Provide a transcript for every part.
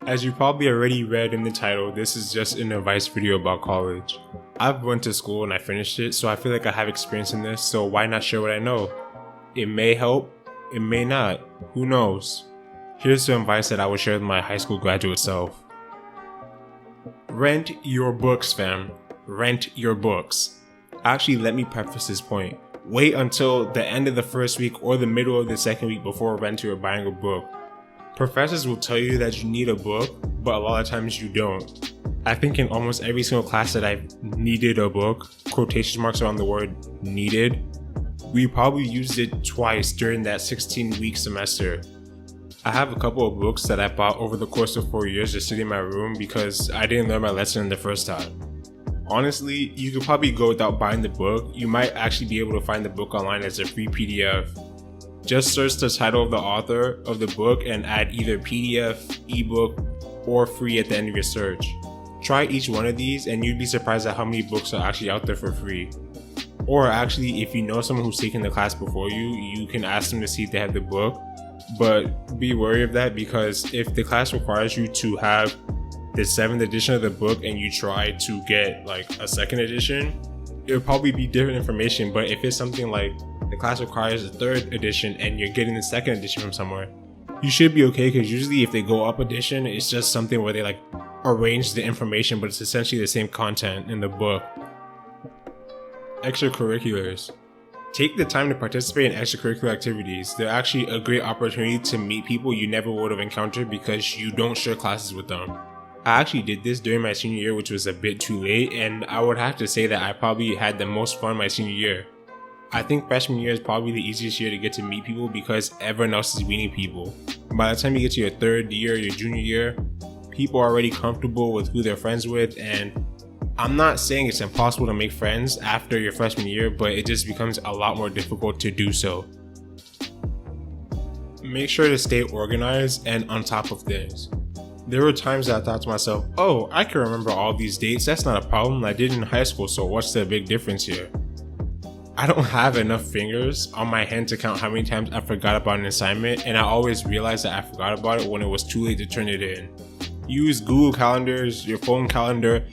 As you probably already read in the title, this is just an advice video about college. I've went to school and I finished it, so I feel like I have experience in this, so why not share what I know? It may help, it may not, who knows? Here's some advice that I would share with my high school graduate self. Rent your books, fam. Rent your books. Actually, let me preface this point. Wait until the end of the first week or the middle of the second week before renting or buying a book. Professors will tell you that you need a book, but a lot of times you don't. I think in almost every single class that I've needed a book, quotation marks around the word needed, we probably used it twice during that 16-week semester. I have a couple of books that I bought over the course of 4 years just sitting in my room because I didn't learn my lesson the first time. Honestly, you could probably go without buying the book. You might actually be able to find the book online as a free PDF. Just search the title of the author of the book and add either PDF, ebook, or free at the end of your search. Try each one of these and you'd be surprised at how many books are actually out there for free. Or actually, if you know someone who's taken the class before you, you can ask them to see if they have the book. But be wary of that because if the class requires you to have the 7th edition of the book and you try to get like a 2nd edition, it'll probably be different information. But if it's something like the class requires a 3rd edition and you're getting the 2nd edition from somewhere, you should be okay because usually if they go up edition, it's just something where they like arrange the information, but it's essentially the same content in the book. Extracurriculars. Take the time to participate in extracurricular activities. They're actually a great opportunity to meet people you never would have encountered because you don't share classes with them. I actually did this during my senior year, which was a bit too late, and I would have to say that I probably had the most fun my senior year. I think freshman year is probably the easiest year to get to meet people because everyone else is meeting people. By the time you get to your 3rd year, your junior year, people are already comfortable with who they're friends with, and I'm not saying it's impossible to make friends after your freshman year, but it just becomes a lot more difficult to do so. Make sure to stay organized and on top of things. There were times that I thought to myself, oh, I can remember all these dates, that's not a problem, I did in high school, so what's the big difference here? I don't have enough fingers on my hand to count how many times I forgot about an assignment, and I always realized that I forgot about it when it was too late to turn it in. Use Google Calendars, your phone calendar,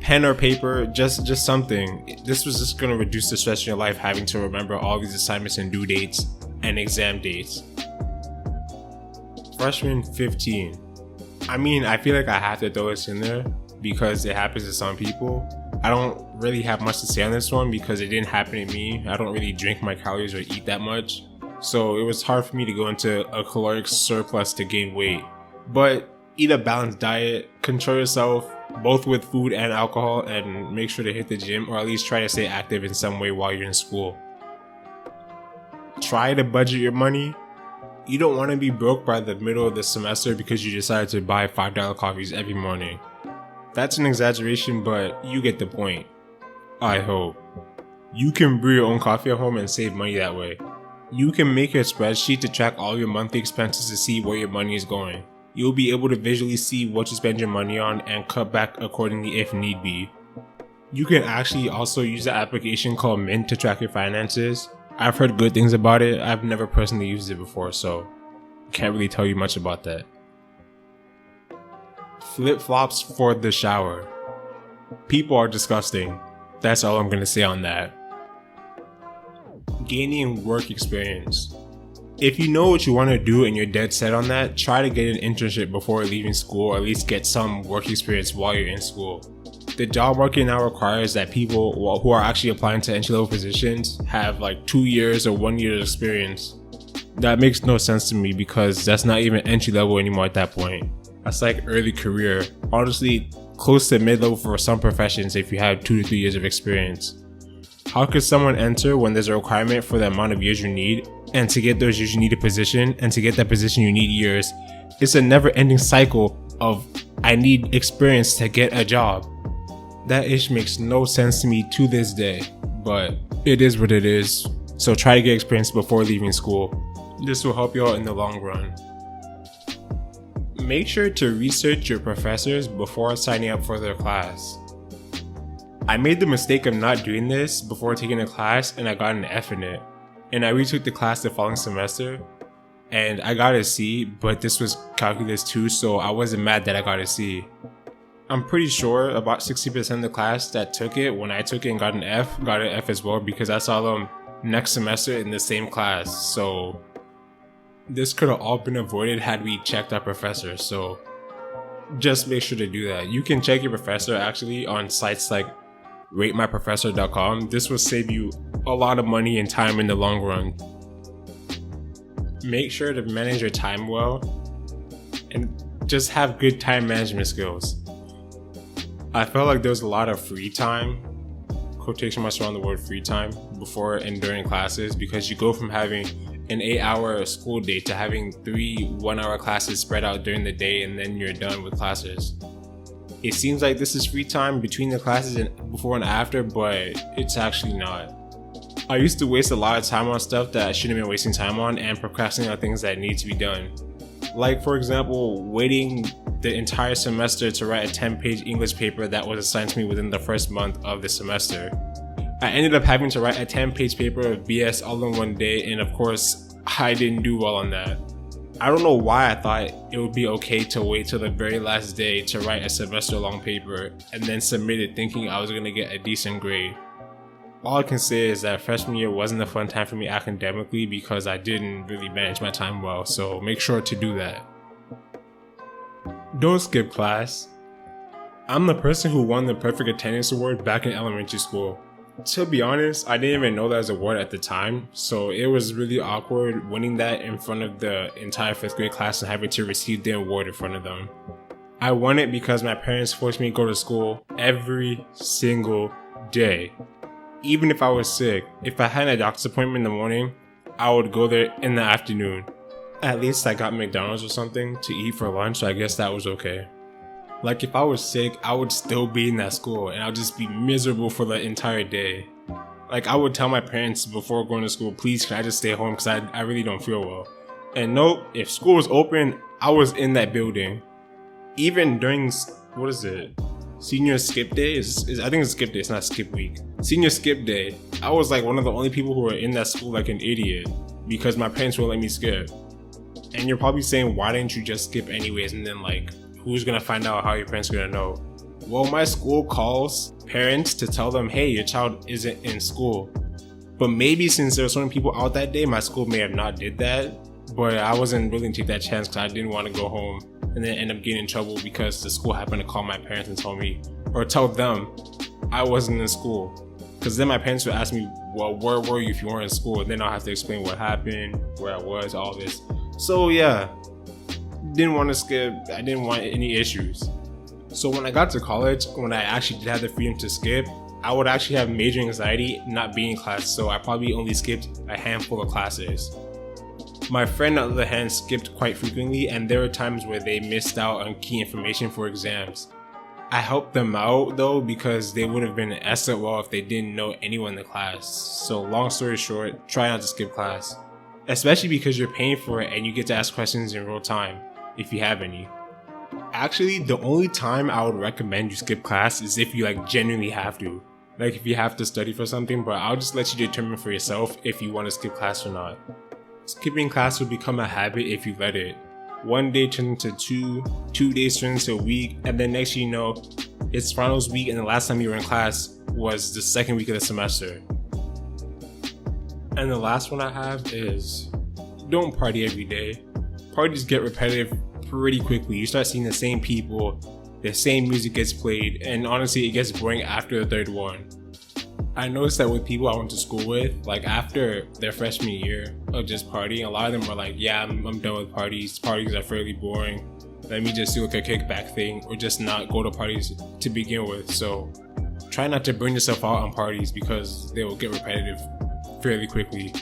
pen or paper, just something. This was just going to reduce the stress in your life having to remember all these assignments and due dates and exam dates. Freshman 15. I feel like I have to throw this in there because it happens to some people. I don't really have much to say on this one because it didn't happen to me. I don't really drink my calories or eat that much. So it was hard for me to go into a caloric surplus to gain weight. But eat a balanced diet, control yourself, both with food and alcohol, and make sure to hit the gym or at least try to stay active in some way while you're in school. Try to budget your money. You don't want to be broke by the middle of the semester because you decided to buy $5 coffees every morning. That's an exaggeration, but you get the point. I hope. You can brew your own coffee at home and save money that way. You can make a spreadsheet to track all your monthly expenses to see where your money is going. You'll be able to visually see what you spend your money on and cut back accordingly if need be. You can actually also use an application called Mint to track your finances. I've heard good things about it. I've never personally used it before, so can't really tell you much about that. Flip-flops for the shower. People are disgusting. That's all I'm going to say on that. Gaining work experience. If you know what you want to do and you're dead set on that, try to get an internship before leaving school or at least get some work experience while you're in school. The job market now requires that people who are actually applying to entry-level positions have like 2 years or 1 year experience. That makes no sense to me because that's not even entry-level anymore at that point. That's like early career. Honestly, close to mid-level for some professions if you have 2 to 3 years of experience. How could someone enter when there's a requirement for the amount of years you need, and to get those years you need a position, and to get that position you need years? It's a never-ending cycle of I need experience to get a job. That ish makes no sense to me to this day, but it is what it is. So try to get experience before leaving school. This will help you out in the long run. Make sure to research your professors before signing up for their class. I made the mistake of not doing this before taking a class and I got an F in it. And I retook the class the following semester. and I got a C, but this was calculus 2, so I wasn't mad that I got a C. I'm pretty sure about 60% of the class that took it, when I took it and got an F as well, because I saw them next semester in the same class. So this could have all been avoided had we checked our professor, so just make sure to do that. You can check your professor actually on sites like ratemyprofessor.com. This will save you a lot of money and time in the long run. Make sure to manage your time well and just have good time management skills. I felt like there was a lot of free time, quotation marks around the word free time, before and during classes, because you go from having an 8-hour school day to having 3 1-hour classes spread out during the day, and then you're done with classes. It seems like this is free time between the classes and before and after, but it's actually not. I used to waste a lot of time on stuff that I shouldn't have been wasting time on, and procrastinate on things that need to be done. Like, for example, waiting the entire semester to write a 10-page English paper that was assigned to me within the first month of the semester. I ended up having to write a 10-page paper of BS all in one day, and of course, I didn't do well on that. I don't know why I thought it would be okay to wait till the very last day to write a semester-long paper and then submit it thinking I was going to get a decent grade. All I can say is that freshman year wasn't a fun time for me academically because I didn't really manage my time well, so make sure to do that. Don't skip class. I'm the person who won the perfect attendance award back in elementary school. To be honest, I didn't even know that was an award at the time, so it was really awkward winning that in front of the entire 5th grade class and having to receive the award in front of them. I won it because my parents forced me to go to school every single day. Even if I was sick, if I had a doctor's appointment in the morning, I would go there in the afternoon. At least I got McDonald's or something to eat for lunch, so I guess that was okay. Like, if I was sick, I would still be in that school and I'll just be miserable for the entire day. Like, I would tell my parents before going to school, please can I just stay home because I really don't feel well. And nope, if school was open, I was in that building. Even during, senior skip day? I think it's skip day, it's not skip week. Senior skip day, I was like one of the only people who were in that school like an idiot because my parents wouldn't let me skip. And you're probably saying, why didn't you just skip anyways? And then like, who's gonna find out how your parents are gonna know? Well, my school calls parents to tell them, hey, your child isn't in school. But maybe since there were so many people out that day, my school may have not did that. But I wasn't willing to take that chance because I didn't want to go home and then end up getting in trouble because the school happened to call my parents and tell them I wasn't in school. Because then my parents would ask me, well, where were you if you weren't in school? And then I'll have to explain what happened, where I was, all this. So yeah, didn't want to skip. I didn't want any issues. So when I got to college, when I actually did have the freedom to skip, I would actually have major anxiety not being in class. So I probably only skipped a handful of classes. My friend, on the other hand, skipped quite frequently, and there were times where they missed out on key information for exams. I helped them out though because they would have been an SOL if they didn't know anyone in the class. So long story short, try not to skip class. Especially because you're paying for it and you get to ask questions in real time, if you have any. Actually, the only time I would recommend you skip class is if you like genuinely have to. Like if you have to study for something, but I'll just let you determine for yourself if you want to skip class or not. Skipping class will become a habit if you let it. One day turns into two days turns into a week, and then next you know, it's finals week and the last time you were in class was the second week of the semester. And the last one I have is, don't party every day. Parties get repetitive pretty quickly. You start seeing the same people, the same music gets played, and honestly it gets boring after the third one. I noticed that with people I went to school with, like after their freshman year of just partying, a lot of them were like, yeah, I'm done with parties. Parties are fairly boring. Let me just do like a kickback thing or just not go to parties to begin with. So try not to burn yourself out on parties because they will get repetitive fairly quickly.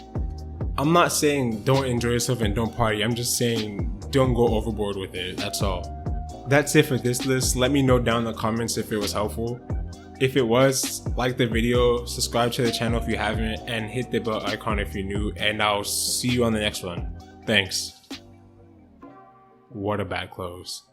I'm not saying don't enjoy yourself and don't party. I'm just saying don't go overboard with it. That's all. That's it for this list. Let me know down in the comments if it was helpful. If it was, like the video, subscribe to the channel if you haven't, and hit the bell icon if you're new, and I'll see you on the next one. Thanks. What a bad close.